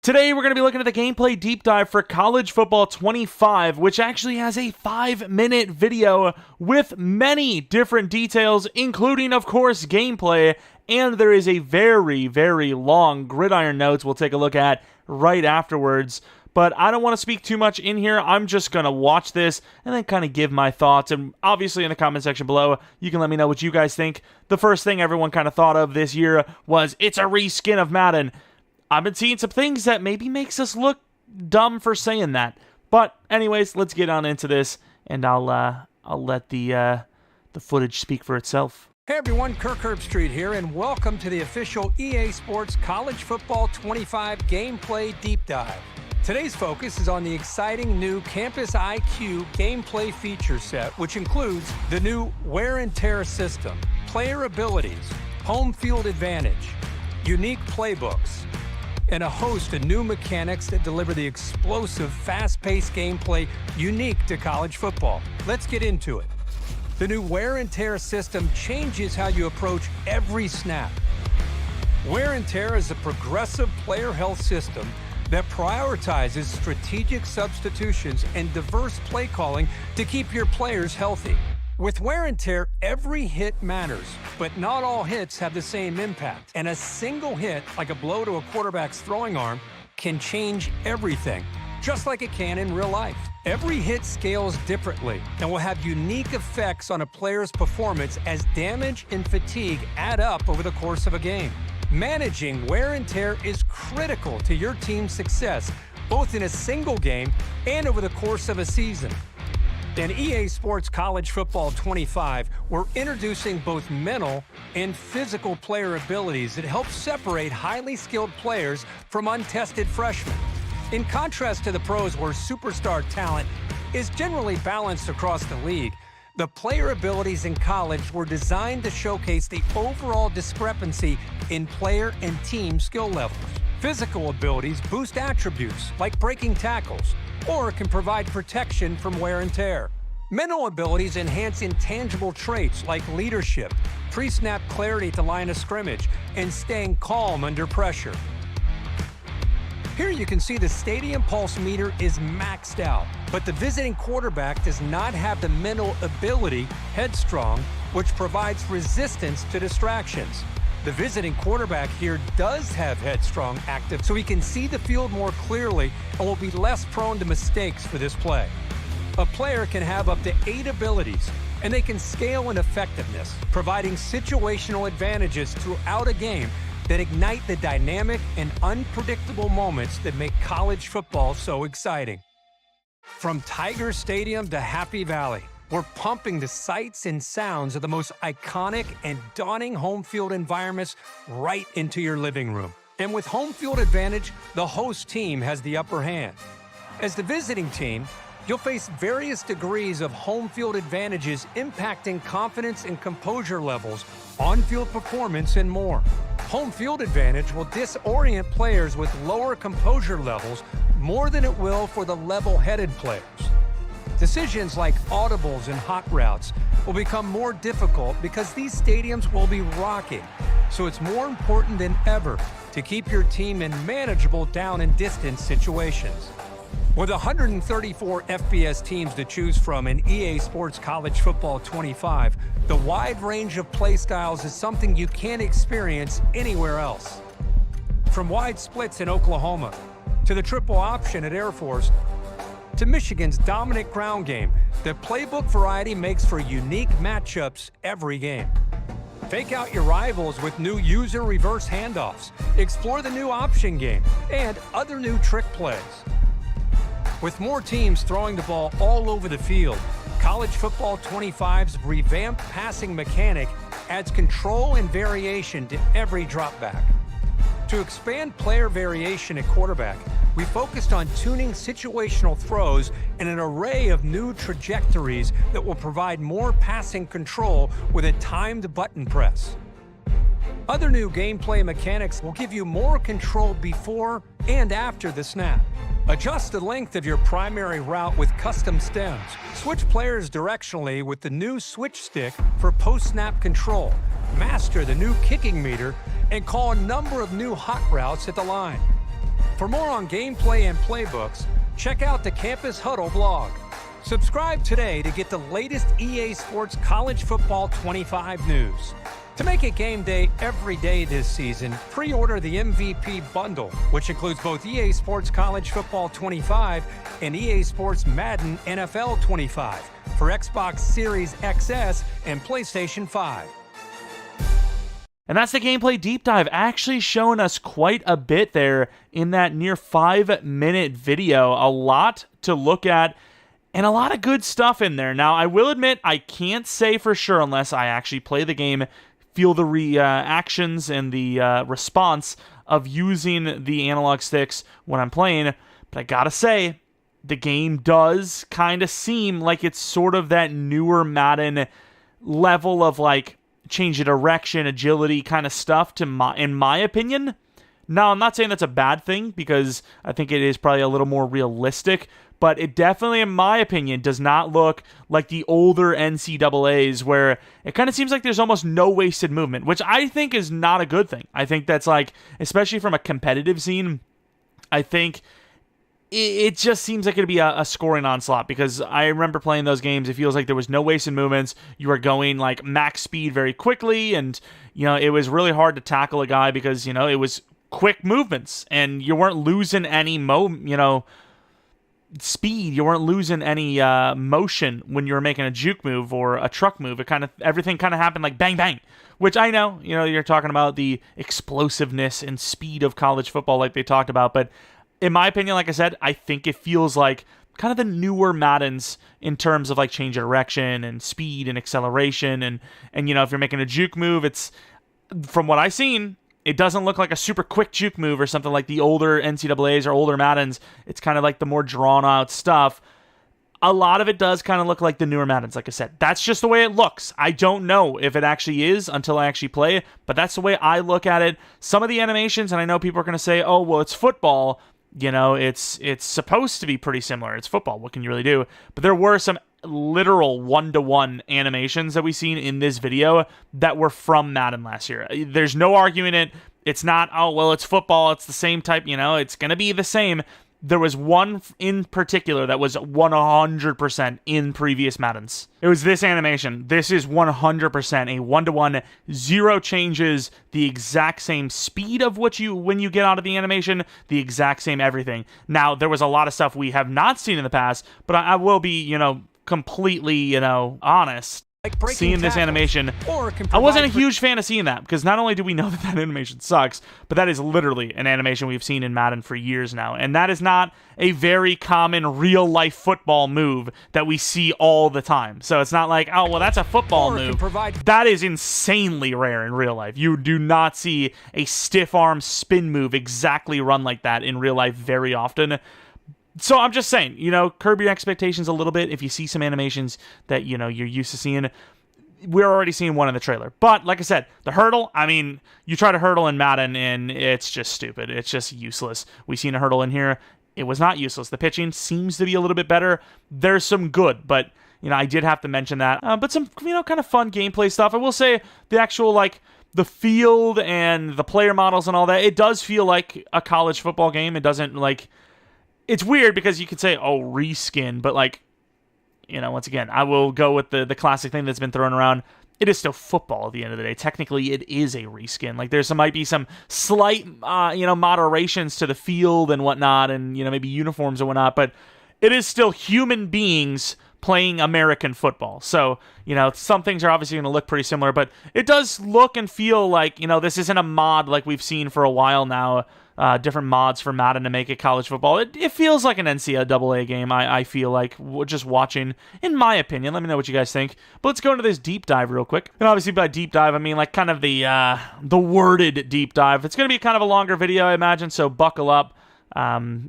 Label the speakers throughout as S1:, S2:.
S1: Today, we're going to be looking at the gameplay deep dive for College Football 25, which actually has a 5-minute video with many different details, including, of course, gameplay, and there is a very, very long gridiron notes we'll take a look at right afterwards. But I don't want to speak too much in here. I'm just going to watch this and then kind of give my thoughts. And obviously in the comment section below, you can let me know what you guys think. The first thing everyone kind of thought of this year was, it's a reskin of Madden. I've been seeing some things that maybe makes us look dumb for saying that. But anyways, let's get on into this, and I'll let the footage speak for itself.
S2: Hey everyone, Kirk Herbstreit here, and welcome to the official EA Sports College Football 25 Gameplay Deep Dive. Today's focus is on the exciting new Campus IQ gameplay feature set, which includes the new wear and tear system, player abilities, home field advantage, unique playbooks, and a host of new mechanics that deliver the explosive, fast-paced gameplay unique to college football. Let's get into it. The new wear and tear system changes how you approach every snap. Wear and tear is a progressive player health system that prioritizes strategic substitutions and diverse play calling to keep your players healthy. With wear and tear, every hit matters, but not all hits have the same impact. And a single hit, like a blow to a quarterback's throwing arm, can change everything, just like it can in real life. Every hit scales differently and will have unique effects on a player's performance as damage and fatigue add up over the course of a game. Managing wear and tear is critical to your team's success, both in a single game and over the course of a season. In EA Sports College Football 25, we're introducing both mental and physical player abilities that help separate highly skilled players from untested freshmen. In contrast to the pros, where superstar talent is generally balanced across the league, the player abilities in college were designed to showcase the overall discrepancy in player and team skill levels. Physical abilities boost attributes like breaking tackles, or can provide protection from wear and tear. Mental abilities enhance intangible traits like leadership, pre-snap clarity at the line of scrimmage, and staying calm under pressure. Here you can see the Stadium Pulse meter is maxed out, but the visiting quarterback does not have the mental ability, Headstrong, which provides resistance to distractions. The visiting quarterback here does have Headstrong active, so he can see the field more clearly and will be less prone to mistakes for this play. A player can have up to 8 abilities, and they can scale in effectiveness, providing situational advantages throughout a game that ignite the dynamic and unpredictable moments that make college football so exciting. From Tiger Stadium to Happy Valley, we're pumping the sights and sounds of the most iconic and daunting home field environments right into your living room. And with home field advantage, the host team has the upper hand. As the visiting team, you'll face various degrees of home field advantages impacting confidence and composure levels, on-field performance, and more. Home field advantage will disorient players with lower composure levels more than it will for the level-headed players. Decisions like audibles and hot routes will become more difficult because these stadiums will be rocking, so it's more important than ever to keep your team in manageable down and distance situations. With 134 FBS teams to choose from in EA Sports College Football 25, the wide range of play styles is something you can't experience anywhere else. From wide splits in Oklahoma, to the triple option at Air Force, to Michigan's dominant ground game, the playbook variety makes for unique matchups every game. Fake out your rivals with new user reverse handoffs, explore the new option game, and other new trick plays. With more teams throwing the ball all over the field, College Football 25's revamped passing mechanic adds control and variation to every dropback. To expand player variation at quarterback, we focused on tuning situational throws and an array of new trajectories that will provide more passing control with a timed button press. Other new gameplay mechanics will give you more control before and after the snap. Adjust the length of your primary route with custom stems. Switch players directionally with the new switch stick for post-snap control. Master the new kicking meter and call a number of new hot routes at the line. For more on gameplay and playbooks, check out the Campus Huddle blog. Subscribe today to get the latest EA Sports College Football 25 news. To make it game day every day this season, pre-order the MVP bundle, which includes both EA Sports College Football 25 and EA Sports Madden NFL 25 for Xbox Series XS and PlayStation 5.
S1: And that's the gameplay deep dive, actually showing us quite a bit there in that near 5-minute video. A lot to look at and a lot of good stuff in there. Now, I will admit, I can't say for sure unless I actually play the game, feel the reactions and the response of using the analog sticks when I'm playing. But I gotta say, the game does kind of seem like it's sort of that newer Madden level of like change of direction, agility kind of stuff in my opinion. Now, I'm not saying that's a bad thing because I think it is probably a little more realistic, but it definitely, in my opinion, does not look like the older NCAAs where it kind of seems like there's almost no wasted movement, which I think is not a good thing. I think that's like, especially from a competitive scene, I think it just seems like it'd be a scoring onslaught because I remember playing those games. It feels like there was no wasted movements. You were going like max speed very quickly, and it was really hard to tackle a guy because it was quick movements, and you weren't losing any speed. You weren't losing any motion when you were making a juke move or a truck move. Everything kind of happened like bang bang, which I know you're talking about the explosiveness and speed of college football like they talked about, but in my opinion, like I said, I think it feels like kind of the newer Maddens in terms of like change of direction and speed and acceleration. And if you're making a juke move, it's, from what I've seen, it doesn't look like a super quick juke move or something like the older NCAAs or older Maddens. It's kind of like the more drawn out stuff. A lot of it does kind of look like the newer Maddens, like I said. That's just the way it looks. I don't know if it actually is until I actually play, but that's the way I look at it. Some of the animations, and I know people are going to say, oh, well, it's football. It's supposed to be pretty similar. It's football. What can you really do? But there were some literal one-to-one animations that we seen in this video that were from Madden last year. There's no arguing it. It's not, oh, well, it's football. It's the same type, it's going to be the same. There was one in particular that was 100% in previous Maddens. It was this animation. This is 100% a one-to-one, zero changes, the exact same speed of when you get out of the animation, the exact same everything. Now, there was a lot of stuff we have not seen in the past, but I will be, completely, honest.
S2: Like
S1: seeing this animation, I wasn't a huge fan of seeing that because not only do we know that animation sucks, but that is literally an animation we've seen in Madden for years now, and that is not a very common real-life football move that we see all the time. So it's not like, oh, well, that's a football move. That is insanely rare in real life. You do not see a stiff arm spin move exactly run like that in real life very often. So I'm just saying, curb your expectations a little bit. If you see some animations that, you're used to seeing, we're already seeing one in the trailer. But like I said, the hurdle, you try to hurdle in Madden and it's just stupid. It's just useless. We've seen a hurdle in here. It was not useless. The pitching seems to be a little bit better. There's some good, but, I did have to mention that. But some, kind of fun gameplay stuff. I will say the actual, the field and the player models and all that, it does feel like a college football game. It doesn't, it's weird because you could say, oh, reskin, but once again, I will go with the classic thing that's been thrown around. It is still football at the end of the day. Technically, it is a reskin. Might be some slight, moderations to the field and whatnot, and, maybe uniforms and whatnot, but it is still human beings playing American football. So, some things are obviously going to look pretty similar, but it does look and feel like, this isn't a mod like we've seen for a while now. Different mods for Madden to make it college football. It feels like an NCAA game, I feel like, just watching, in my opinion. Let me know what you guys think. But let's go into this deep dive real quick. And obviously by deep dive, I mean kind of the worded deep dive. It's going to be kind of a longer video, I imagine, so buckle up.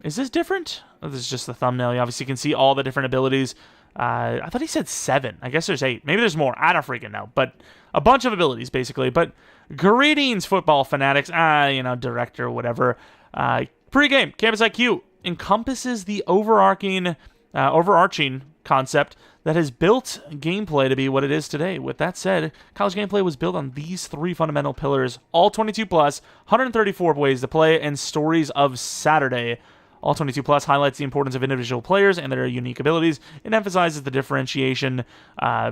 S1: Is this different? Oh, this is just the thumbnail. You obviously can see all the different abilities. I thought he said 7. I guess there's 8. Maybe there's more. I don't freaking know. But a bunch of abilities, basically. But greetings, football fanatics. Director, whatever. Pre-game, Campus IQ encompasses the overarching concept that has built gameplay to be what it is today. With that said, college gameplay was built on these 3 fundamental pillars: all 22 plus, 134 ways to play, and stories of Saturday. All 22 plus highlights the importance of individual players and their unique abilities. It emphasizes the differentiation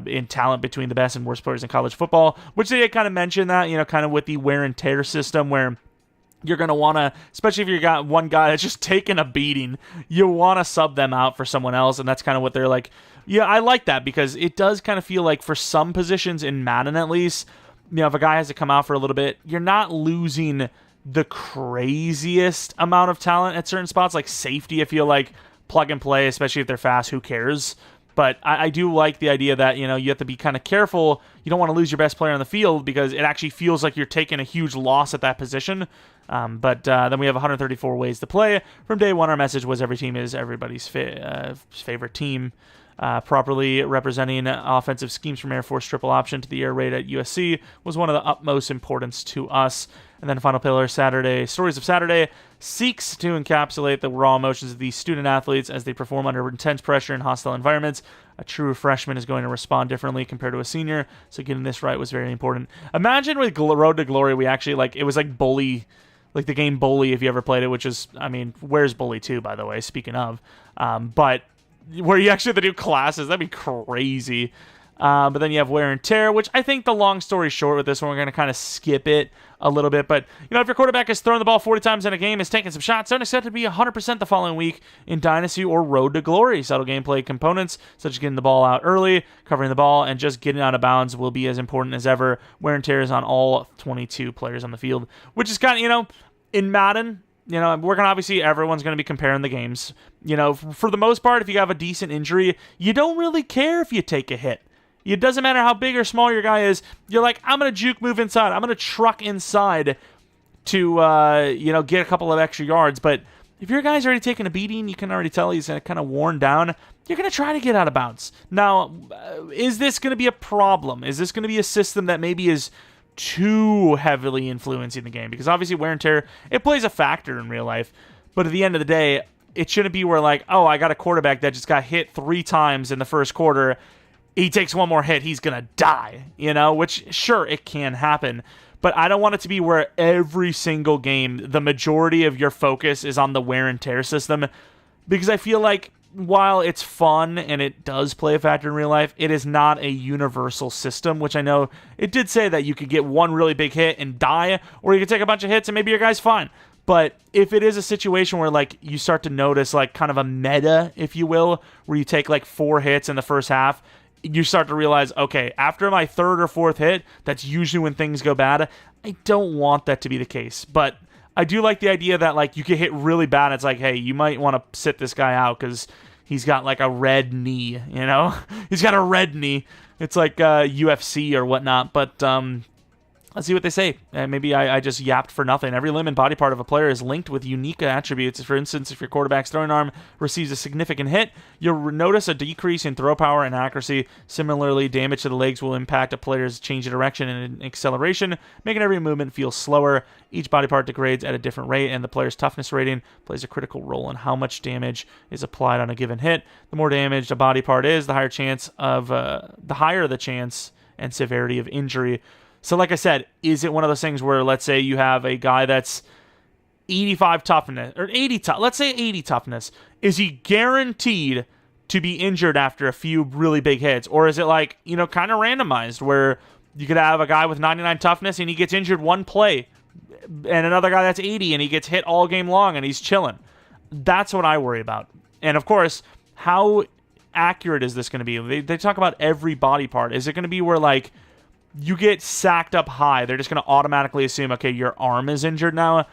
S1: in talent between the best and worst players in college football, which they kind of mentioned that, kind of with the wear and tear system, where you're going to want to, especially if you got one guy that's just taking a beating, you want to sub them out for someone else, and that's kind of what they're like. Yeah, I like that, because it does kind of feel like for some positions in Madden at least, if a guy has to come out for a little bit, you're not losing the craziest amount of talent at certain spots. Like safety, I feel like plug and play, especially if they're fast, who cares? But I do like the idea that, you have to be kind of careful. You don't want to lose your best player on the field, because it actually feels like you're taking a huge loss at that position. But then we have 134 ways to play. From day one, our message was every team is everybody's favorite team. Properly representing offensive schemes from Air Force triple option to the air raid at USC was one of the utmost importance to us. And then final pillar, Saturday, Stories of Saturday, seeks to encapsulate the raw emotions of these student athletes as they perform under intense pressure in hostile environments. A true freshman is going to respond differently compared to a senior, so getting this right was very important. Imagine with Road to Glory, we actually, it was like Bully, like the game Bully, if you ever played it, which is, where's Bully 2, by the way, speaking of. But where you actually have to do classes, that'd be crazy. But then you have Wear and Tear, which I think the long story short with this one, we're going to kind of skip it a little bit. But, if your quarterback is throwing the ball 40 times in a game, is taking some shots, don't expect it to be 100% the following week in Dynasty or Road to Glory. Subtle gameplay components, such as getting the ball out early, covering the ball, and just getting out of bounds will be as important as ever. Wear and Tear is on all 22 players on the field, which is kind of, in Madden, obviously everyone's going to be comparing the games. For the most part, if you have a decent injury, you don't really care if you take a hit. It doesn't matter how big or small your guy is. You're like, I'm going to juke move inside. I'm going to truck inside to, get a couple of extra yards. But if your guy's already taking a beating, you can already tell he's kind of worn down. You're going to try to get out of bounds. Now, is this going to be a problem? Is this going to be a system that maybe is too heavily influencing the game? Because obviously wear and tear, it plays a factor in real life. But at the end of the day, it shouldn't be where I got a quarterback that just got hit 3 times in the first quarter. He takes one more hit, he's going to die, which, sure, it can happen. But I don't want it to be where every single game, the majority of your focus is on the wear and tear system. Because I feel like while it's fun and it does play a factor in real life, it is not a universal system, which I know it did say that you could get one really big hit and die, or you could take a bunch of hits and maybe your guy's fine. But if it is a situation where you start to notice kind of a meta, if you will, where you take 4 hits in the first half, you start to realize, okay, after my 3rd or 4th hit, that's usually when things go bad. I don't want that to be the case, but I do like the idea that you get hit really bad. It's hey, you might want to sit this guy out because he's got a red knee, He's got a red knee. It's like UFC or whatnot, but let's see what they say. Maybe I just yapped for nothing. Every limb and body part of a player is linked with unique attributes. For instance, if your quarterback's throwing arm receives a significant hit, you'll notice a decrease in throw power and accuracy. Similarly, damage to the legs will impact a player's change of direction and acceleration, making every movement feel slower. Each body part degrades at a different rate, and the player's toughness rating plays a critical role in how much damage is applied on a given hit. The more damaged a body part is, the higher the chance and severity of injury. So like I said, is it one of those things where, let's say you have a guy that's 85 toughness, or 80 let's say 80 toughness, is he guaranteed to be injured after a few really big hits? Or is it kind of randomized where you could have a guy with 99 toughness and he gets injured one play, and another guy that's 80 and he gets hit all game long and he's chilling? That's what I worry about. And of course, how accurate is this going to be? They talk about every body part. Is it going to be where you get sacked up high, they're just going to automatically assume, okay, your arm is injured now,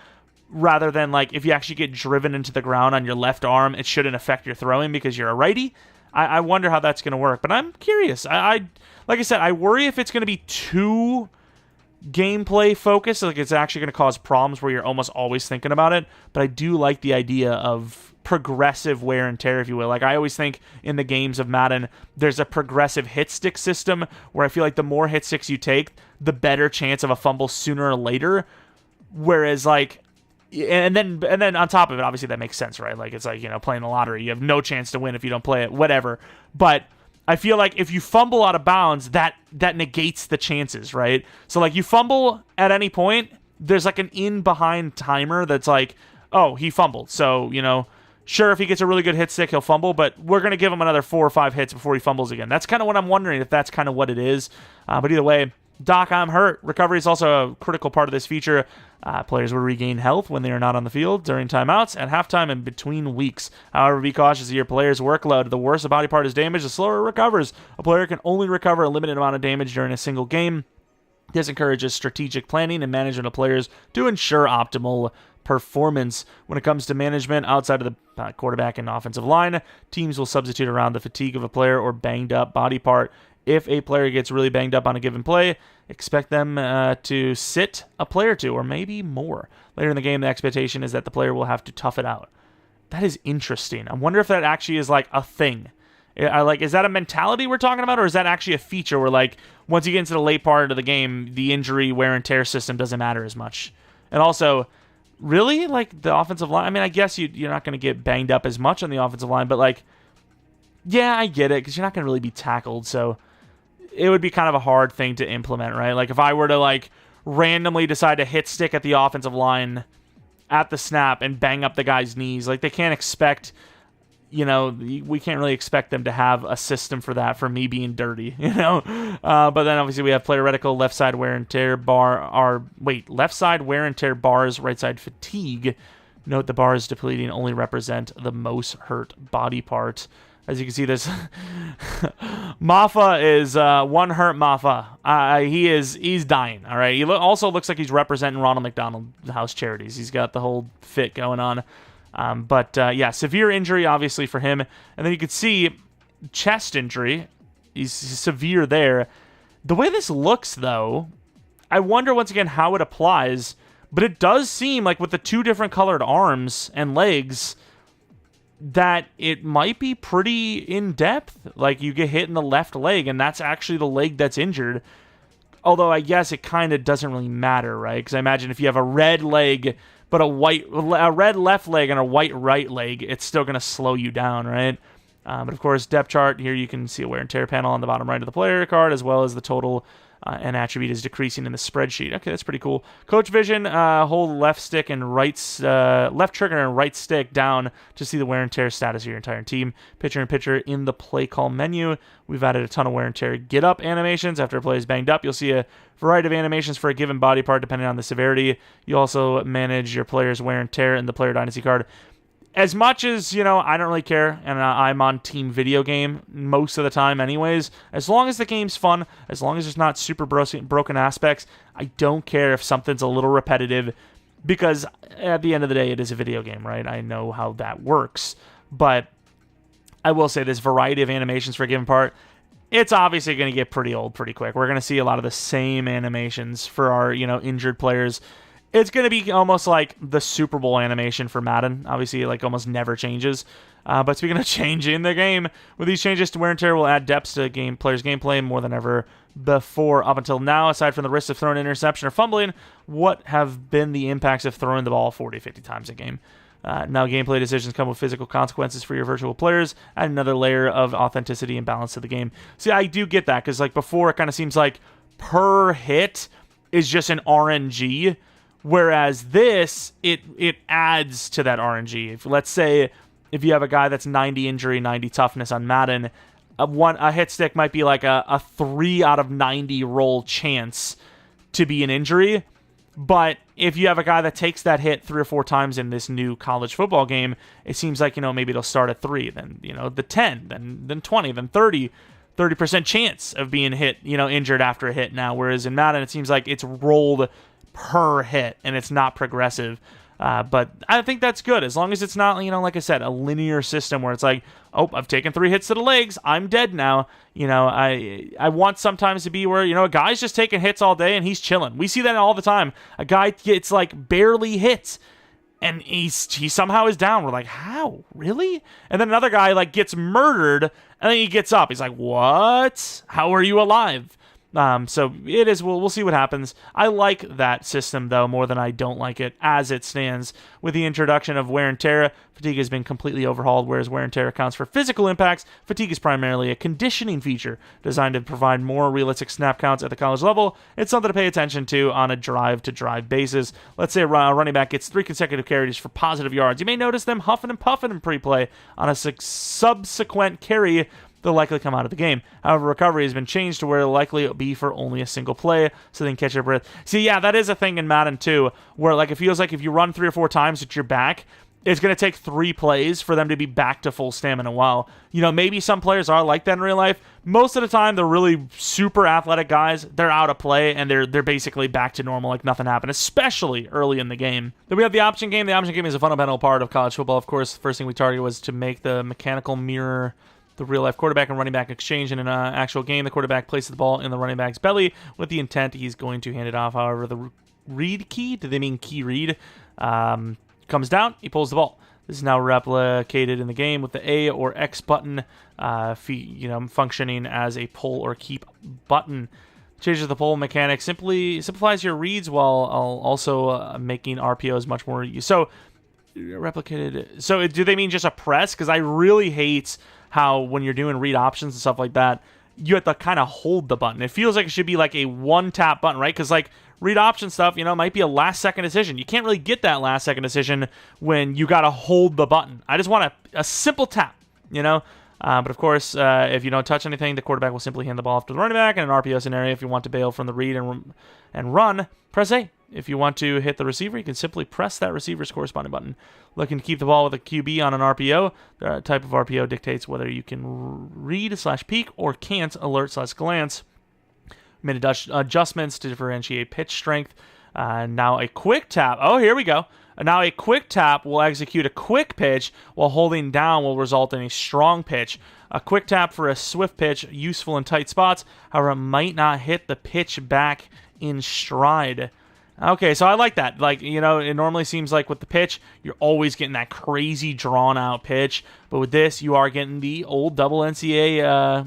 S1: rather than if you actually get driven into the ground on your left arm, it shouldn't affect your throwing because you're a righty? I wonder how that's going to work, but I'm curious. Like I said, I worry if it's going to be too gameplay focused, it's actually going to cause problems where you're almost always thinking about it, but I do like the idea of progressive wear and tear, if you will. I always think in the games of Madden, there's a progressive hit stick system where I feel like the more hit sticks you take, the better chance of a fumble sooner or later. Whereas And then on top of it, obviously that makes sense, right? Like, it's like, playing the lottery. You have no chance to win if you don't play it, whatever. But I feel like if you fumble out of bounds, that negates the chances, right? So, like, you fumble at any point, there's like an in-behind timer that's like, oh, he fumbled. So, sure, if he gets a really good hit stick, he'll fumble, but we're going to give him another 4 or 5 hits before he fumbles again. That's kind of what I'm wondering, if that's kind of what it is. But either way, Doc, I'm hurt. Recovery is also a critical part of this feature. Players will regain health when they are not on the field, during timeouts, at halftime, and between weeks. However, be cautious of your player's workload. The worse a body part is damaged, the slower it recovers. A player can only recover a limited amount of damage during a single game. This encourages strategic planning and management of players to ensure optimal performance. When it comes to management outside of the quarterback and offensive line, teams will substitute around the fatigue of a player or banged up body part. If a player gets really banged up on a given play, expect them to sit a play or two, or maybe more. Later in the game, the expectation is that the player will have to tough it out. That is interesting. I wonder if that actually is like a thing. Is that a mentality we're talking about, or is that actually a feature where, like, once you get into the late part of the game, the injury wear and tear system doesn't matter as much? And also, really, like, the offensive line, I mean, I guess you're not going to get banged up as much on the offensive line, but, like, yeah, I get it, because you're not going to really be tackled, so it would be kind of a hard thing to implement, right? Like, if I were to, like, randomly decide to hit stick at the offensive line at the snap and bang up the guy's knees, like, they can't expect, we can't really expect them to have a system for that, for me being dirty, but then obviously we have player reticle, left side wear and tear left side wear and tear bars, right side fatigue. Note the bars depleting only represent the most hurt body part. As you can see, this Maffa is one hurt Maffa. He's dying. All right. He also looks like he's representing Ronald McDonald House Charities. He's got the whole fit going on. But severe injury obviously for him. And then you can see chest injury. He's severe there. The way this looks, though, I wonder once again how it applies. But it does seem like with the 2 different colored arms and legs, that it might be pretty in-depth. Like, you get hit in the left leg, and that's actually the leg that's injured. Although I guess it kind of doesn't really matter, right? Because I imagine if you have a red leg, but a red left leg and a white right leg, it's still going to slow you down, right? But of course, depth chart, here you can see a wear and tear panel on the bottom right of the player card, as well as the total and attribute is decreasing in the spreadsheet. Okay, that's pretty cool. Coach vision, hold left stick and left trigger and right stick down to see the wear and tear status of your entire team. Pitcher and pitcher in the play call menu. We've added a ton of wear and tear get up animations. After a play is banged up, you'll see a variety of animations for a given body part depending on the severity. You also manage your player's wear and tear in the player dynasty card. As much as, I don't really care, and I'm on team video game most of the time anyways, as long as the game's fun, as long as there's not super broken aspects, I don't care if something's a little repetitive, because at the end of the day, it is a video game, right? I know how that works, but I will say this variety of animations for a given part, it's obviously going to get pretty old pretty quick. We're going to see a lot of the same animations for our, injured players. It's going to be almost like the Super Bowl animation for Madden. Obviously, it almost never changes. But speaking of changing the game, with these changes to wear and tear will add depth to players' gameplay more than ever before. Up until now, aside from the risk of throwing an interception or fumbling, what have been the impacts of throwing the ball 40, 50 times a game? Now gameplay decisions come with physical consequences for your virtual players, add another layer of authenticity and balance to the game. See, I do get that, because before, it kind of seems like per hit is just an RNG, whereas this, it adds to that RNG. Let's say if you have a guy that's 90 injury, 90 toughness on Madden, a hit stick might be like a 3 out of 90 roll chance to be an injury. But if you have a guy that takes that hit 3 or 4 times in this new college football game, it seems like, maybe it'll start at 3, then, the 10, then 20, then 30% chance of being hit, injured after a hit now. Whereas in Madden, it seems like it's rolled per hit and it's not progressive. But I think that's good, as long as it's not, like I said, a linear system where it's like, oh, I've taken 3 hits to the legs, I'm dead now. I want sometimes to be where, a guy's just taking hits all day and he's chilling. We see that all the time. A guy gets barely hit and he somehow is down. We're like, how? Really? And then another guy gets murdered and then he gets up. He's like, what? How are you alive? So it is. We'll see what happens. I like that system, though, more than I don't like it as it stands. With the introduction of wear and tear, fatigue has been completely overhauled, whereas wear and tear accounts for physical impacts. Fatigue is primarily a conditioning feature designed to provide more realistic snap counts at the college level. It's something to pay attention to on a drive-to-drive basis. Let's say a running back gets 3 consecutive carries for positive yards. You may notice them huffing and puffing in pre-play on a subsequent carry. They'll likely come out of the game. However, recovery has been changed to where it'll likely be for only a single play, so they can catch your breath. See, yeah, that is a thing in Madden too, where like it feels like if you run 3 or 4 times at your back, it's going to take 3 plays for them to be back to full stamina. While, maybe some players are like that in real life, most of the time they're really super athletic guys. They're out of play, and they're basically back to normal like nothing happened, especially early in the game. Then we have the option game. The option game is a fundamental part of college football. Of course, the first thing we targeted was to make the mechanical mirror the real-life quarterback and running back exchange in an actual game. The quarterback places the ball in the running back's belly with the intent he's going to hand it off. However, the read key, do they mean key read, comes down, he pulls the ball. This is now replicated in the game with the A or X button functioning as a pull or keep button. Changes the pull mechanic, simply simplifies your reads while also making RPOs much more so replicated. So do they mean just a press? Because I really hate how when you're doing read options and stuff like that, you have to kind of hold the button. It feels like it should be like a one-tap button, right? Because like read option stuff, might be a last-second decision. You can't really get that last-second decision when you got to hold the button. I just want a simple tap, But of course, if you don't touch anything, the quarterback will simply hand the ball off to the running back. In an RPO scenario, if you want to bail from the read and run, press A. If you want to hit the receiver, you can simply press that receiver's corresponding button. Looking to keep the ball with a QB on an RPO, the type of RPO dictates whether you can read/peek or can't alert/glance. Made adjustments to differentiate pitch strength. Now a quick tap. Oh, here we go. Now a quick tap will execute a quick pitch, while holding down will result in a strong pitch. A quick tap for a swift pitch, useful in tight spots. However, it might not hit the pitch back in stride. Okay, so I like that. Like, it normally seems like with the pitch, you're always getting that crazy drawn-out pitch. But with this, you are getting the old double NCA,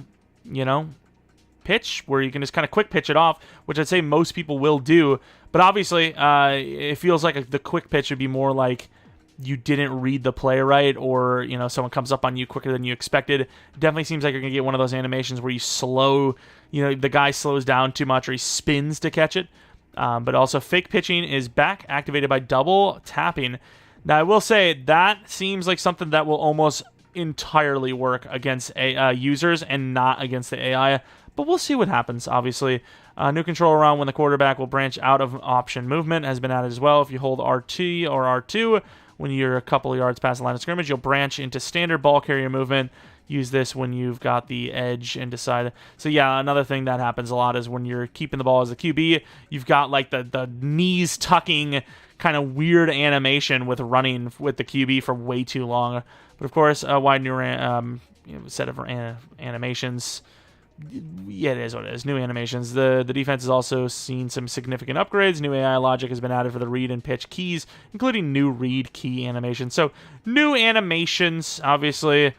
S1: pitch, where you can just kind of quick pitch it off, which I'd say most people will do. But obviously, it feels like the quick pitch would be more like you didn't read the play right, or, someone comes up on you quicker than you expected. It definitely seems like you're going to get one of those animations where you slow, the guy slows down too much or he spins to catch it. But also, fake pitching is back, activated by double tapping. Now, I will say that seems like something that will almost entirely work against users and not against the AI. But we'll see what happens, obviously. New control around when the quarterback will branch out of option movement has been added as well. If you hold RT or R2 when you're a couple of yards past the line of scrimmage, you'll branch into standard ball carrier movement. Use this when you've got the edge and decide. So yeah, another thing that happens a lot is when you're keeping the ball as a QB, you've got like the knees tucking kind of weird animation with running with the QB for way too long. But of course, a wide new set of animations. Yeah, it is what it is. New animations. The defense has also seen some significant upgrades. New AI logic has been added for the read and pitch keys, including new read key animations. So new animations, obviously.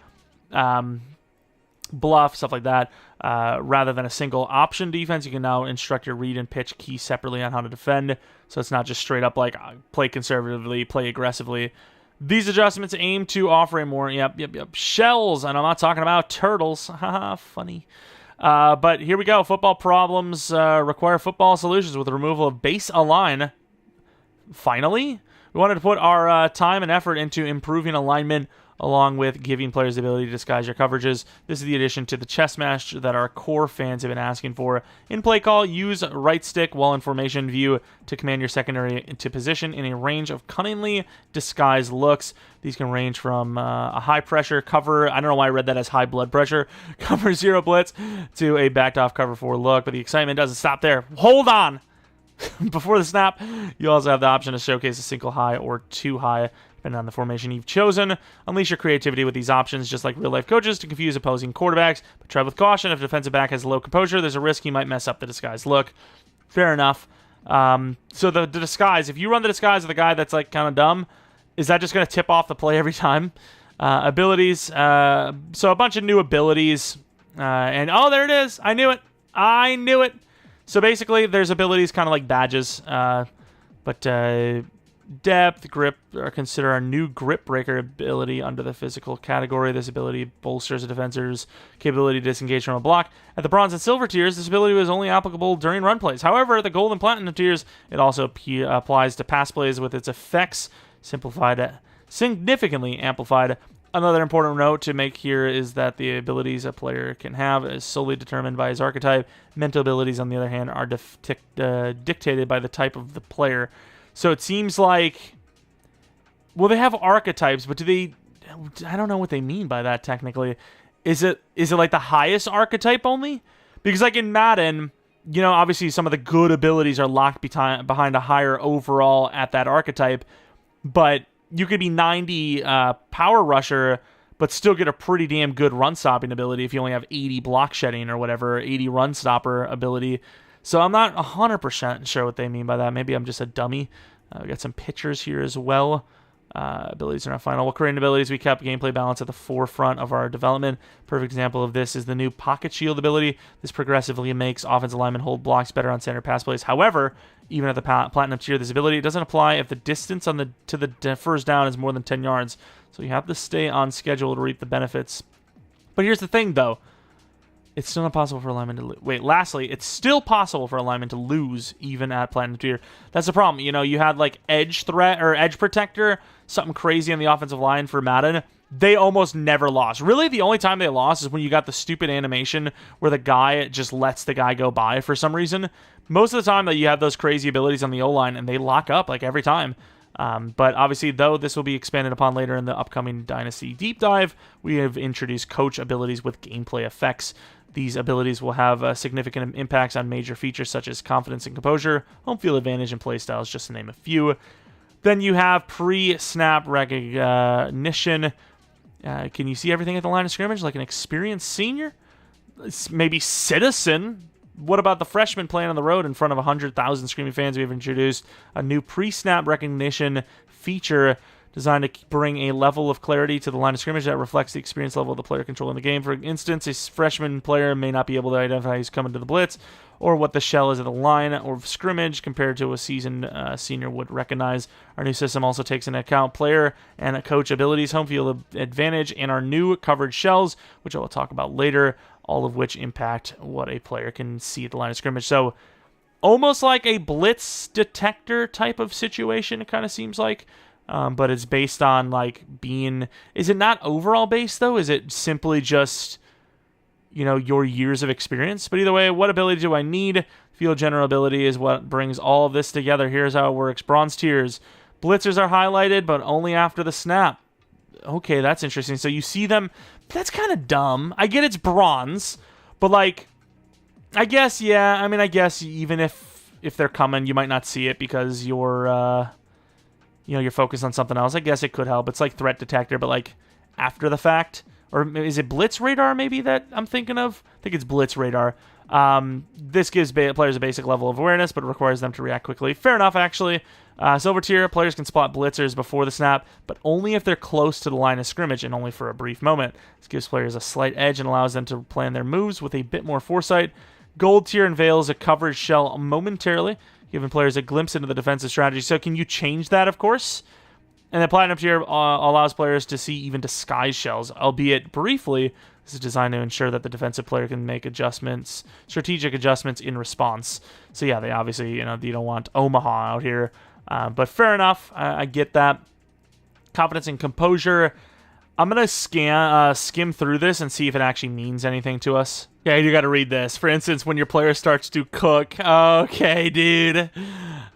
S1: Bluff, stuff like that. Rather than a single option defense, you can now instruct your read and pitch key separately on how to defend. So it's not just straight up like play conservatively, play aggressively. These adjustments aim to offer a more, shells, and I'm not talking about turtles. Haha, funny. But here we go. Football problems require football solutions with the removal of base align. Finally, we wanted to put our time and effort into improving alignment, along with giving players the ability to disguise your coverages. This is the addition to the chess match that our core fans have been asking for. In play call, use right stick while in formation view to command your secondary into position in a range of cunningly disguised looks. These can range from a high pressure cover, I don't know why I read that as high blood pressure, cover 0 blitz, to a backed off cover 4 look, but the excitement doesn't stop there. Hold on! Before the snap, you also have the option to showcase a single high or 2 high, depending on the formation you've chosen. Unleash your creativity with these options, just like real-life coaches, to confuse opposing quarterbacks. But tread with caution. If a defensive back has low composure, there's a risk he might mess up the disguise look. Fair enough. So the disguise, if you run the disguise with a guy that's like kind of dumb, is that just going to tip off the play every time? Abilities. So a bunch of new abilities. And oh, there it is. I knew it. So basically, there's abilities kind of like badges, but depth, grip are considered our new grip breaker ability under the physical category. This ability bolsters a defender's capability to disengage from a block. At the bronze and silver tiers, this ability was only applicable during run plays. However, the gold and platinum tiers, it also applies to pass plays with its effects significantly amplified. Another important note to make here is that the abilities a player can have is solely determined by his archetype. Mental abilities, on the other hand, are dictated by the type of the player. So it seems like, well, they have archetypes, but do they? I don't know what they mean by that technically. Is it like the highest archetype only? Because like in Madden, you know, obviously some of the good abilities are locked behind a higher overall at that archetype, but you could be 90 power rusher, but still get a pretty damn good run stopping ability if you only have 80 block shedding or whatever, 80 run stopper ability. So I'm not 100% sure what they mean by that. Maybe I'm just a dummy. We got some pictures here as well. Abilities are not final. While creating abilities, we kept gameplay balance at the forefront of our development. Perfect example of this is the new Pocket Shield ability. This progressively makes offensive linemen hold blocks better on standard pass plays. However, even at the platinum tier, this ability doesn't apply if the distance to the first down is more than 10 yards. So you have to stay on schedule to reap the benefits. But here's the thing, though. It's still not possible for a lineman to lose. Wait, lastly, it's still possible for a lineman to lose even at platinum tier. That's the problem. You know, you had like edge threat or edge protector, something crazy on the offensive line for Madden. They almost never lost. Really, the only time they lost is when you got the stupid animation where the guy just lets the guy go by for some reason. Most of the time that you have those crazy abilities on the O-line and they lock up like every time. But obviously, though, this will be expanded upon later in the upcoming Dynasty Deep Dive, we have introduced coach abilities with gameplay effects. These abilities will have significant impacts on major features such as confidence and composure, home field advantage, and play styles, just to name a few. Then you have pre-snap recognition. Can you see everything at the line of scrimmage like an experienced senior? Maybe citizen. What about the freshman playing on the road in front of 100,000 screaming fans? We have introduced a new pre-snap recognition feature designed to bring a level of clarity to the line of scrimmage that reflects the experience level of the player controlling the game. For instance, a freshman player may not be able to identify who's coming to the blitz or what the shell is at the line or scrimmage compared to a seasoned senior would recognize. Our new system also takes into account player and coach abilities, home field advantage, and our new coverage shells, which I will talk about later, all of which impact what a player can see at the line of scrimmage. So almost like a blitz detector type of situation, it kind of seems like. But it's based on, like, being... Is it not overall based, though? Is it simply just, you know, your years of experience? But either way, what ability do I need? Field general ability is what brings all of this together. Here's how it works. Bronze tiers. Blitzers are highlighted, but only after the snap. Okay, that's interesting. So you see them... That's kind of dumb. I get it's bronze, but, like... I guess, yeah. I mean, I guess even if they're coming, you might not see it because you're... you know, you're focused on something else. I guess it could help. It's like threat detector, but like after the fact. Or is it blitz radar maybe that I'm thinking of? I think it's blitz radar. This gives players a basic level of awareness, but requires them to react quickly. Fair enough, actually. Silver tier, players can spot blitzers before the snap, but only if they're close to the line of scrimmage and only for a brief moment. This gives players a slight edge and allows them to plan their moves with a bit more foresight. Gold tier unveils a coverage shell momentarily, giving players a glimpse into the defensive strategy. So can you change that, of course? And the platinum tier allows players to see even disguise shells, albeit briefly. This is designed to ensure that the defensive player can make adjustments, strategic adjustments in response. So yeah, they obviously, you know, you don't want Omaha out here. But fair enough. I get that. Confidence and composure. I'm going to skim through this and see if it actually means anything to us. Yeah, you got to read this. For instance, when your player starts to cook. Okay, dude.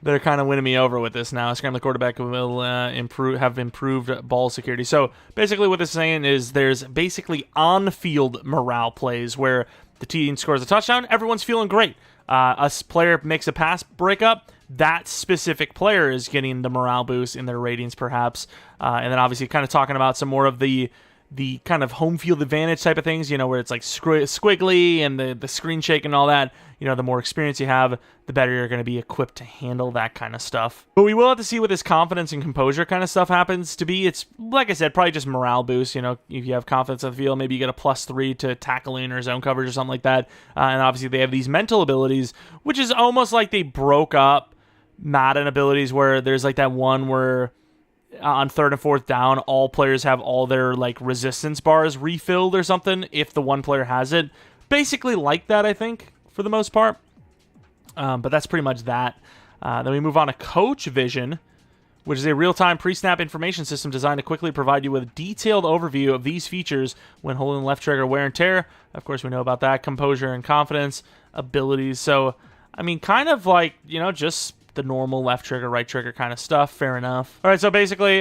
S1: They're kind of winning me over with this now. Scrambling quarterback will have improved ball security. So basically what this is saying is there's basically on-field morale plays where the team scores a touchdown, everyone's feeling great. A player makes a pass breakup, that specific player is getting the morale boost in their ratings perhaps. And then obviously kind of talking about some more of the the kind of home field advantage type of things, where it's like squiggly and the screen shake and all that. The more experience you have, the better you're going to be equipped to handle that kind of stuff. But we will have to see what this confidence and composure kind of stuff happens to be. It's, like I said, probably just morale boost. If you have confidence on the field, maybe you get a +3 to tackling or zone coverage or something like that. And obviously they have these mental abilities, which is almost like they broke up Madden abilities, where there's like that one where on 3rd and 4th down, all players have all their like resistance bars refilled or something if the one player has it. Basically like that, I think, for the most part. But that's pretty much that. Then we move on to Coach Vision, which is a real-time pre-snap information system designed to quickly provide you with a detailed overview of these features when holding the left trigger wear and tear. Of course, we know about that. Composure and confidence, abilities. So, I mean, kind of like, just the normal left trigger, right trigger kind of stuff. Fair enough. All right, so basically,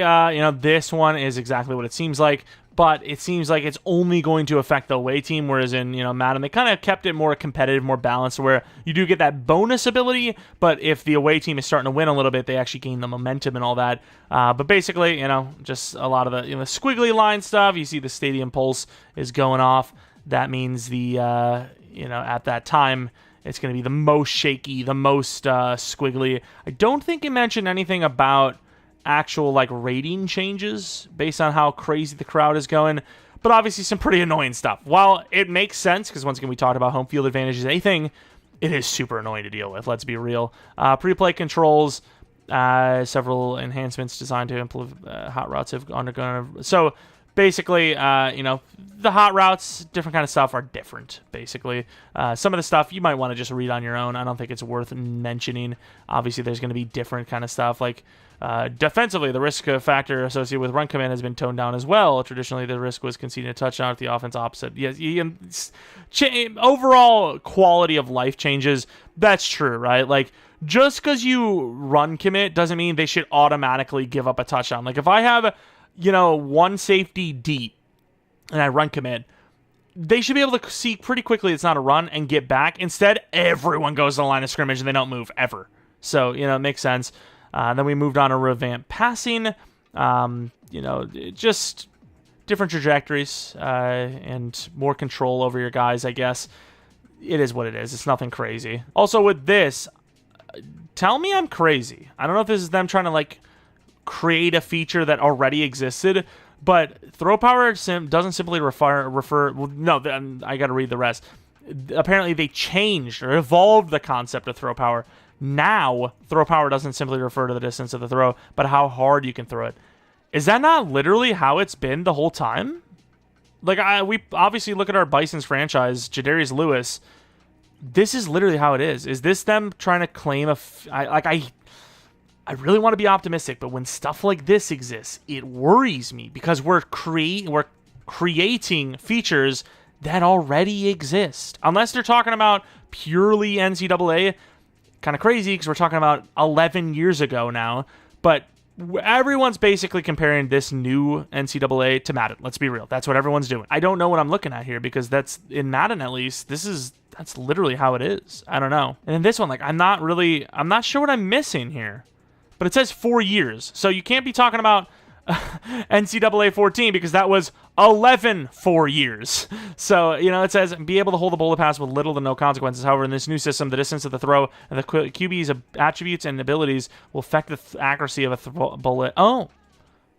S1: this one is exactly what it seems like, but it seems like it's only going to affect the away team, whereas in, Madden, they kind of kept it more competitive, more balanced, where you do get that bonus ability, but if the away team is starting to win a little bit, they actually gain the momentum and all that. But basically, just a lot of the squiggly line stuff. You see the stadium pulse is going off. That means the, at that time, it's going to be the most shaky, the most squiggly. I don't think it mentioned anything about actual like rating changes based on how crazy the crowd is going, but obviously some pretty annoying stuff. While it makes sense, because once again we talked about home field advantage as a thing, it is super annoying to deal with, let's be real. Pre-play controls, several enhancements designed to improve hot routes have undergone. So basically, the hot routes, different kind of stuff are different, basically. Some of the stuff you might want to just read on your own. I don't think it's worth mentioning. Obviously, there's going to be different kind of stuff. Like, defensively, the risk factor associated with run command has been toned down as well. Traditionally, the risk was conceding a touchdown at the offense opposite. Yes, overall quality of life changes. That's true, right? Like, just because you run commit doesn't mean they should automatically give up a touchdown. Like, if I have one safety deep and I run commit, they should be able to see pretty quickly it's not a run and get back. Instead, everyone goes to the line of scrimmage and they don't move ever. So, it makes sense. Then we moved on to revamped passing. Just different trajectories and more control over your guys, I guess. It is what it is. It's nothing crazy. Also with this, tell me I'm crazy. I don't know if this is them trying to like create a feature that already existed, but throw power doesn't simply refer. Well, no, I got to read the rest. Apparently, they changed or evolved the concept of throw power. Now, throw power doesn't simply refer to the distance of the throw, but how hard you can throw it. Is that not literally how it's been the whole time? Like, we obviously look at our Bison's franchise, Jadarius Lewis. This is literally how it is. Is this them trying to claim I really want to be optimistic, but when stuff like this exists, it worries me because we're creating features that already exist. Unless they're talking about purely NCAA, kind of crazy because we're talking about 11 years ago now, but everyone's basically comparing this new NCAA to Madden. Let's be real. That's what everyone's doing. I don't know what I'm looking at here because that's, in Madden at least, that's literally how it is. I don't know. And in this one, like, I'm not sure what I'm missing here. But it says 4 years. So you can't be talking about NCAA 14 because that was 4 years. So, it says be able to hold the bullet pass with little to no consequences. However, in this new system, the distance of the throw and the QB's attributes and abilities will affect the accuracy of a bullet. Oh,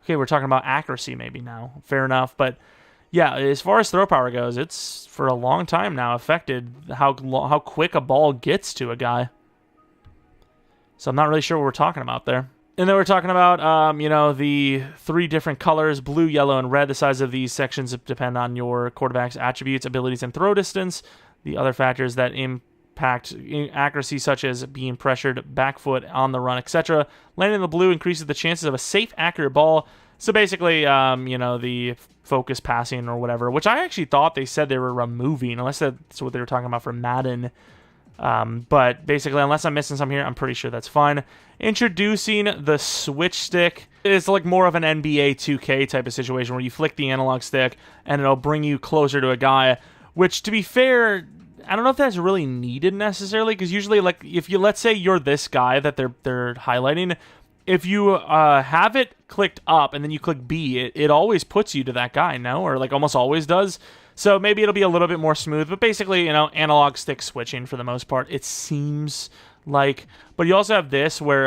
S1: okay, we're talking about accuracy maybe now. Fair enough. But yeah, as far as throw power goes, it's for a long time now affected how quick a ball gets to a guy. So I'm not really sure what we're talking about there. And then we're talking about, the 3 different colors, blue, yellow, and red. The size of these sections depend on your quarterback's attributes, abilities, and throw distance. The other factors that impact accuracy, such as being pressured, back foot, on the run, etc. Landing in the blue increases the chances of a safe, accurate ball. So basically, the focus passing or whatever, which I actually thought they said they were removing, unless that's what they were talking about for Madden. But basically, unless I'm missing some here, I'm pretty sure that's fine. Introducing the switch stick. It's like more of an NBA 2K type of situation where you flick the analog stick and it'll bring you closer to a guy, which, to be fair, I don't know if that's really needed necessarily, because usually, like, if you, let's say you're this guy that they're highlighting, if you have it clicked up and then you click B, it always puts you to that guy, no? Or like almost always does. So maybe it'll be a little bit more smooth, but basically, analog stick switching for the most part, it seems like. But you also have this where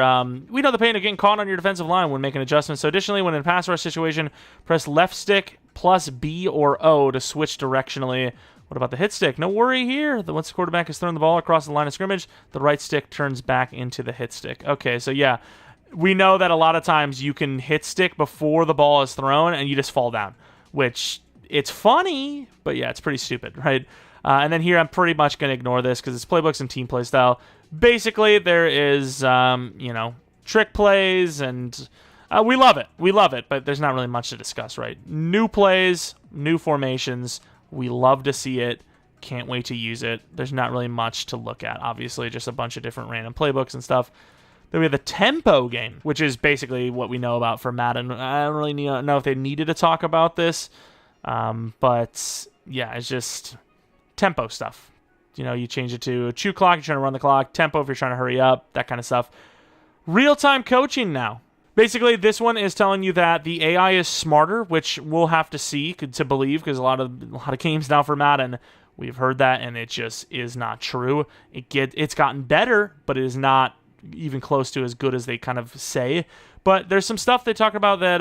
S1: we know the pain of getting caught on your defensive line when making adjustments. So additionally, when in a pass rush situation, press left stick plus B or O to switch directionally. What about the hit stick? No worry here. Once the quarterback has thrown the ball across the line of scrimmage, the right stick turns back into the hit stick. Okay, so yeah, we know that a lot of times you can hit stick before the ball is thrown and you just fall down, which it's funny, but yeah, it's pretty stupid, right? And then here I'm pretty much going to ignore this because it's playbooks and team play style. Basically, there is, trick plays, and we love it. We love it, but there's not really much to discuss, right? New plays, new formations. We love to see it. Can't wait to use it. There's not really much to look at, obviously, just a bunch of different random playbooks and stuff. Then we have the tempo game, which is basically what we know about for Madden. I don't really know if they needed to talk about this, but yeah, it's just tempo stuff. You change it to a chew clock, you're trying to run the clock, tempo if you're trying to hurry up, that kind of stuff. Real-time coaching now. Basically, this one is telling you that the AI is smarter, which we'll have to see to believe, because a lot of games now for Madden, we've heard that, and it just is not true. It's gotten better, but it is not even close to as good as they kind of say. But there's some stuff they talk about that,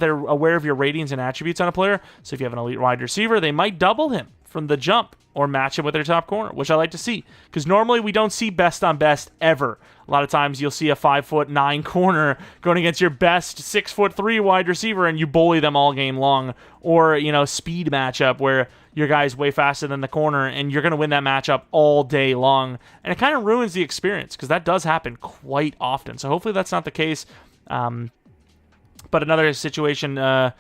S1: they're aware of your ratings and attributes on a player. So if you have an elite wide receiver, they might double him from the jump or match him with their top corner, which I like to see. Because normally we don't see best on best ever. A lot of times you'll see a 5'9" corner going against your best 6'3" wide receiver and you bully them all game long. Or, speed matchup where your guy's way faster than the corner and you're going to win that matchup all day long. And it kind of ruins the experience because that does happen quite often. So hopefully that's not the case. But another situational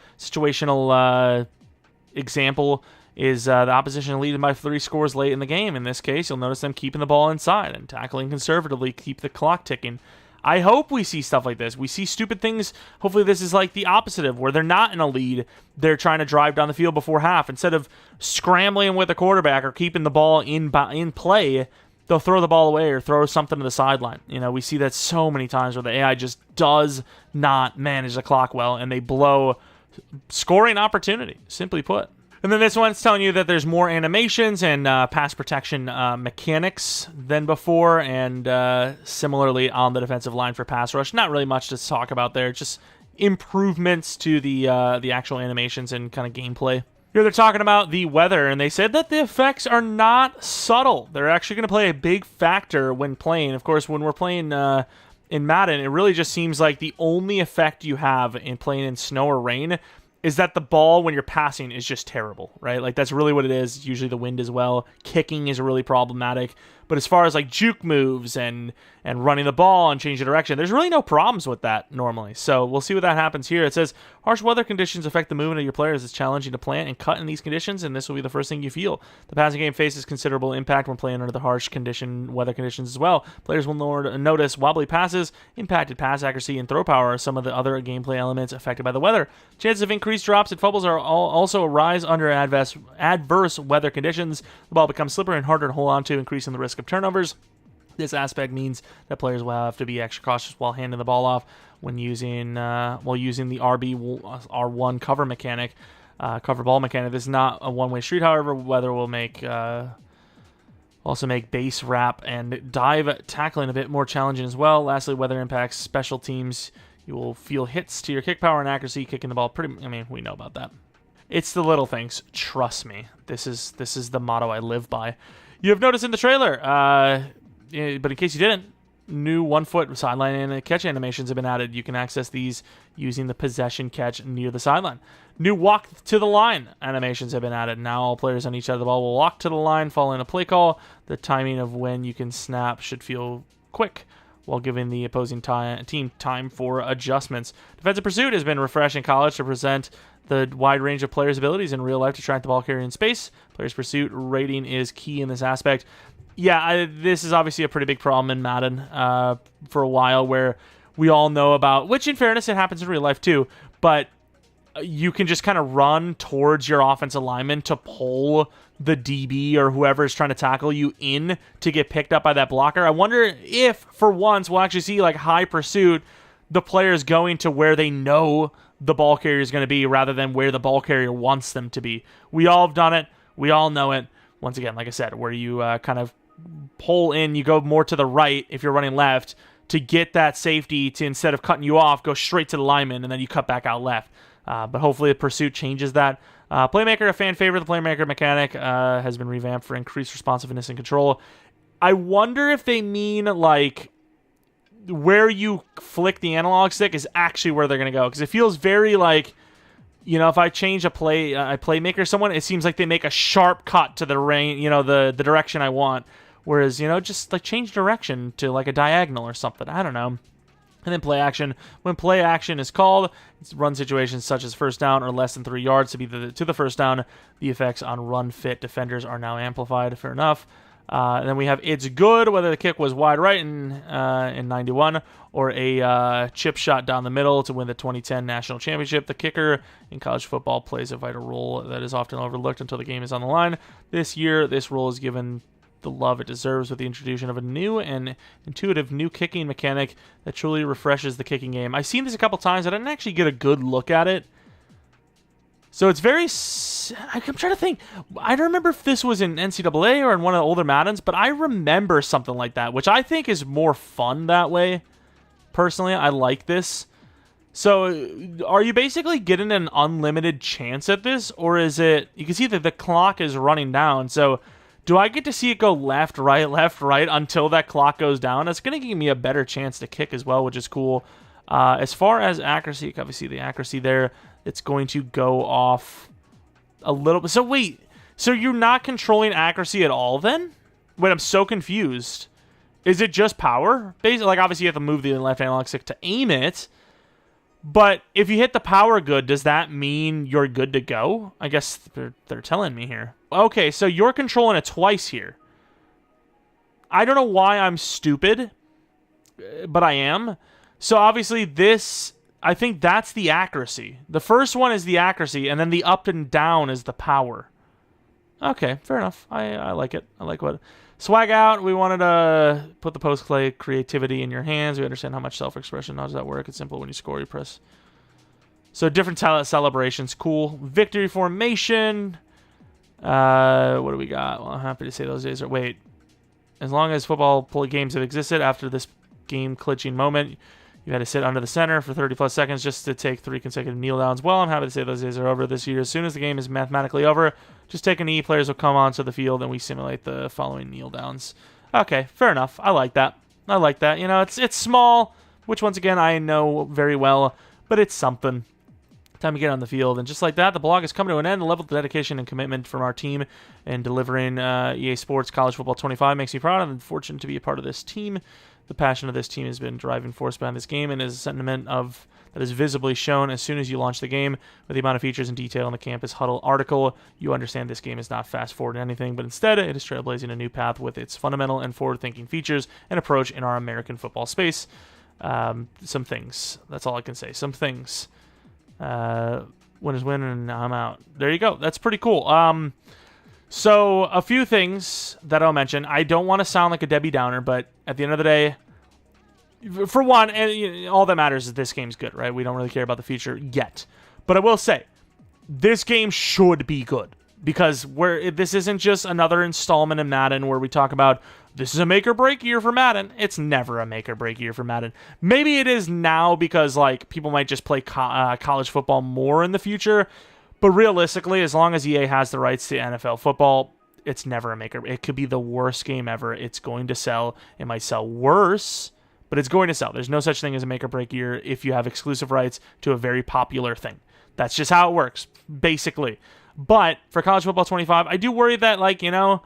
S1: example is the opposition leading by 3 scores late in the game. In this case, you'll notice them keeping the ball inside and tackling conservatively, keep the clock ticking. I hope we see stuff like this. We see stupid things. Hopefully this is like the opposite of where they're not in a lead. They're trying to drive down the field before half. Instead of scrambling with the quarterback or keeping the ball in play, they'll throw the ball away or throw something to the sideline. We see that so many times where the AI just does not manage the clock well and they blow scoring opportunity, simply put. And then this one's telling you that there's more animations and pass protection mechanics than before, and similarly on the defensive line for pass rush. Not really much to talk about there, just improvements to the actual animations and kind of gameplay. Here they're talking about the weather, and they said that the effects are not subtle. They're actually going to play a big factor when playing. Of course, when we're playing in Madden, it really just seems like the only effect you have in playing in snow or rain is that the ball, when you're passing, is just terrible, right? Like, that's really what it is. Usually the wind as well. Kicking is really problematic. But as far as, like, juke moves and running the ball and changing direction, there's really no problems with that normally. So we'll see what that happens here. It says, harsh weather conditions affect the movement of your players. It's challenging to plant and cut in these conditions, and this will be the first thing you feel. The passing game faces considerable impact when playing under the harsh weather conditions as well. Players will notice wobbly passes, impacted pass accuracy, and throw power are some of the other gameplay elements affected by the weather. Chances of increased drops and fumbles are also arise under adverse weather conditions. The ball becomes slippery and harder to hold on to, increasing the risk of turnovers. This aspect means that players will have to be extra cautious while handing the ball off when using the R1 cover mechanic, cover ball mechanic. This is not a one-way street, however. Weather will also make base wrap and dive tackling a bit more challenging as well. Lastly, weather impacts special teams. You will feel hits to your kick power and accuracy, kicking the ball we know about that. It's the little things. Trust me. This is the motto I live by. You have noticed in the trailer, but in case you didn't, new 1-foot sideline and catch animations have been added. You can access these using the possession catch near the sideline. New walk to the line animations have been added. Now all players on each side of the ball will walk to the line following a play call. The timing of when you can snap should feel quick, while giving the opposing team time for adjustments. Defensive pursuit has been refreshed in college to present the wide range of players' abilities in real life to track the ball carrier in space. Players' pursuit rating is key in this aspect. Yeah, this is obviously a pretty big problem in Madden for a while, where we all know about, which in fairness, it happens in real life too, but you can just kind of run towards your offensive lineman to pull the DB or whoever is trying to tackle you in to get picked up by that blocker. I wonder if, for once, we'll actually see like high pursuit the players going to where they know the ball carrier is going to be rather than where the ball carrier wants them to be. We all have done it. We all know it. Once again, like I said, where you kind of pull in, you go more to the right if you're running left to get that safety to, instead of cutting you off, go straight to the lineman, and then you cut back out left. But hopefully the pursuit changes that. Playmaker, a fan favorite, the Playmaker mechanic has been revamped for increased responsiveness and control. I wonder if they mean, like, where you flick the analog stick is actually where they're going to go. Because it feels very like, you know, if I change a playmaker or someone, it seems like they make a sharp cut to the the direction I want. Whereas, you know, just like change direction to like a diagonal or something. I don't know. And then play action. When play action is called, it's run situations such as first down or less than 3 yards to be to the first down. The effects on run fit defenders are now amplified. Fair enough. And then we have it's good, whether the kick was wide right in 91 or a chip shot down the middle to win the 2010 national championship. The kicker in college football plays a vital role that is often overlooked until the game is on the line. This year, this role is given the love it deserves with the introduction of a new and intuitive new kicking mechanic that truly refreshes the kicking game. I've seen this a couple times. I didn't actually get a good look at it. So it's very... I'm trying to think. I don't remember if this was in NCAA or in one of the older Maddens, but I remember something like that, which I think is more fun that way. Personally, I like this. So are you basically getting an unlimited chance at this? Or is it... You can see that the clock is running down. So do I get to see it go left, right, until that clock goes down? That's going to give me a better chance to kick as well, which is cool. As far as accuracy, obviously the accuracy there, it's going to go off a little bit. So wait, so you're not controlling accuracy at all then? Wait, I'm so confused. Is it just power? Basically, like obviously you have to move the left analog stick to aim it. But if you hit the power good, does that mean you're good to go? I guess they're telling me here. Okay, so you're controlling it twice here. I don't know why I'm stupid, but I am. So obviously this, I think that's the accuracy. The first one is the accuracy, and then the up and down is the power. Okay, fair enough. I like it. I like what... Swag out. We wanted to put the post-play creativity in your hands. We understand how much self-expression. How does that work? It's simple. When you score, you press. So different celebrations. Cool. Victory formation. What do we got? Well, I'm happy to say those days are... Wait. As long as football games have existed after this game-clinching moment, you had to sit under the center for 30-plus seconds just to take 3 consecutive kneel downs. Well, I'm happy to say those days are over this year. As soon as the game is mathematically over, just take a knee. Players will come onto the field, and we simulate the following kneel downs. Okay, fair enough. I like that. You know, it's small, which once again I know very well, but it's something. Time to get on the field. And just like that, the blog has come to an end. The level of dedication and commitment from our team in delivering EA Sports College Football 25 makes me proud and fortunate to be a part of this team. The passion of this team has been driving force behind this game and is a sentiment that is visibly shown as soon as you launch the game. With the amount of features and detail in the Campus Huddle article, you understand this game is not fast-forwarding anything, but instead it is trailblazing a new path with its fundamental and forward-thinking features and approach in our American football space. Some things. That's all I can say. Some things. Win is win, and I'm out. There you go. That's pretty cool. So, a few things that I'll mention. I don't want to sound like a Debbie Downer, but at the end of the day, for one, and all that matters is this game's good, right? We don't really care about the future yet. But I will say, this game should be good. Because this isn't just another installment in Madden where we talk about, this is a make-or-break year for Madden. It's never a make-or-break year for Madden. Maybe it is now because like people might just play college football more in the future. But realistically, as long as EA has the rights to NFL football, it's never a maker. It could be the worst game ever. It's going to sell. It might sell worse, but it's going to sell. There's no such thing as a make-or-break year if you have exclusive rights to a very popular thing. That's just how it works, basically. But for College Football 25, I do worry that, like, you know,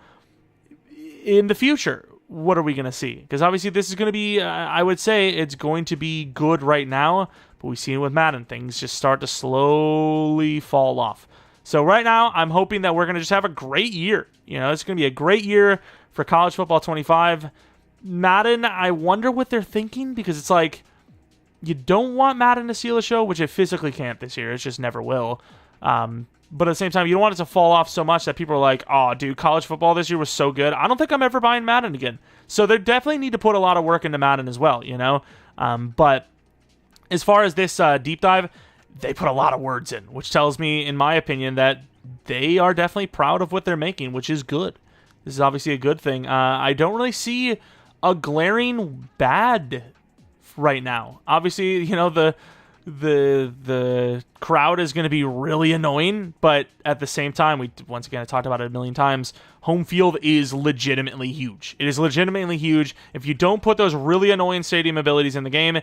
S1: in the future, what are we going to see? Because obviously this is going to be, I would say it's going to be good right now, but we've seen it with Madden. Things just start to slowly fall off. So right now, I'm hoping that we're going to just have a great year. You know, it's going to be a great year for College Football 25. Madden, I wonder what they're thinking, because it's like, you don't want Madden to steal the show, which it physically can't this year. It just never will. But at the same time, you don't want it to fall off so much that people are like, oh, dude, college football this year was so good. I don't think I'm ever buying Madden again. So they definitely need to put a lot of work into Madden as well, you know? But As far as this deep dive, they put a lot of words in, which tells me, in my opinion, that they are definitely proud of what they're making, which is good. This is obviously a good thing. I don't really see a glaring bad right now. Obviously, you know, the crowd is going to be really annoying, but at the same time, I talked about it a million times, home field is legitimately huge. It is legitimately huge. If you don't put those really annoying stadium abilities in the game,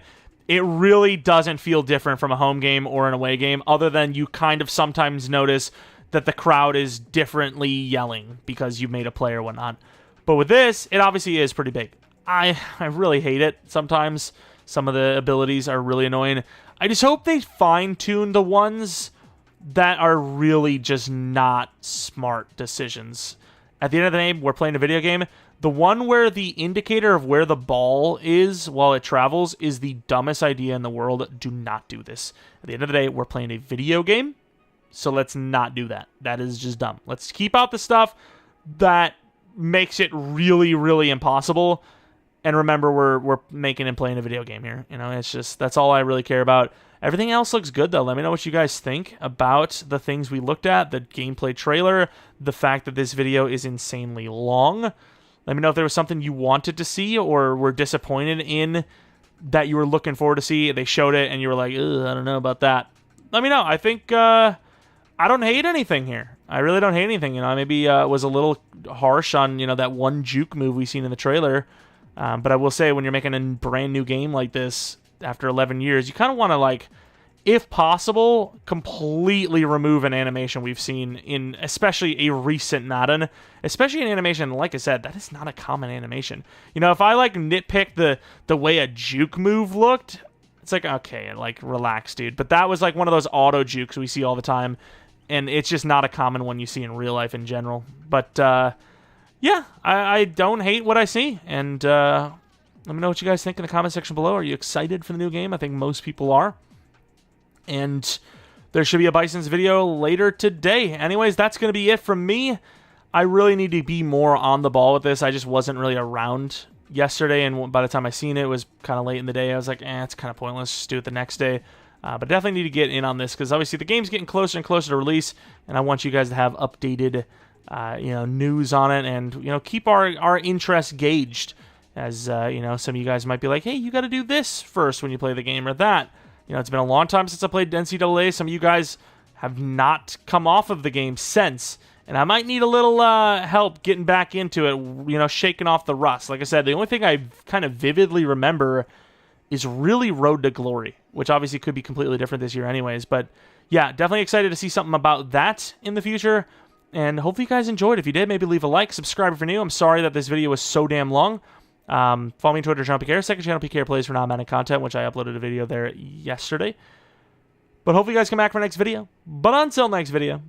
S1: it really doesn't feel different from a home game or an away game, other than you kind of sometimes notice that the crowd is differently yelling because you made a play or whatnot. But with this, it obviously is pretty big. I really hate it sometimes. Some of the abilities are really annoying. I just hope they fine-tune the ones that are really just not smart decisions. At the end of the day, we're playing a video game. The one where the indicator of where the ball is while it travels is the dumbest idea in the world. Do not do this. At the end of the day, we're playing a video game, so let's not do that. That is just dumb. Let's keep out the stuff that makes it really, really impossible. And remember, we're making and playing a video game here. You know, it's just, that's all I really care about. Everything else looks good, though. Let me know what you guys think about the things we looked at, the gameplay trailer, the fact that this video is insanely long. Let me know if there was something you wanted to see or were disappointed in that you were looking forward to see. They showed it and you were like, ugh, I don't know about that. Let me know. I think I don't hate anything here. I really don't hate anything. You know, maybe was a little harsh on, you know, that one juke move we seen in the trailer. But I will say, when you're making a brand new game like this after 11 years, you kind of want to, like, if possible, completely remove an animation we've seen in, especially a recent Madden, especially an animation, like I said, that is not a common animation. You know, if I, like, nitpick the way a juke move looked, it's like, okay, like, relax, dude. But that was, like, one of those auto jukes we see all the time, and it's just not a common one you see in real life in general. But, yeah, I don't hate what I see, and let me know what you guys think in the comment section below. Are you excited for the new game? I think most people are. And there should be a Bison's video later today. Anyways, that's going to be it from me. I really need to be more on the ball with this. I just wasn't really around yesterday, and by the time I seen it, it was kind of late in the day. I was like, it's kind of pointless. Just do it the next day. But definitely need to get in on this, because obviously the game's getting closer and closer to release, and I want you guys to have updated news on it, and keep our interest gauged, as some of you guys might be like, hey, you got to do this first when you play the game, or that. It's been a long time since I played NCAA. Some of you guys have not come off of the game since, and I might need a little help getting back into it, shaking off the rust. Like I said, the only thing I kind of vividly remember is really Road to Glory, which obviously could be completely different this year anyways, but yeah, definitely excited to see something about that in the future. And hopefully you guys enjoyed. If you did, maybe leave a like, subscribe if you're new. I'm sorry that this video was so damn long. Follow me on Twitter, Jeromepkr. Second channel, PKR Plays for non-Madden content, which I uploaded a video there yesterday. But hopefully you guys come back for next video. But until next video,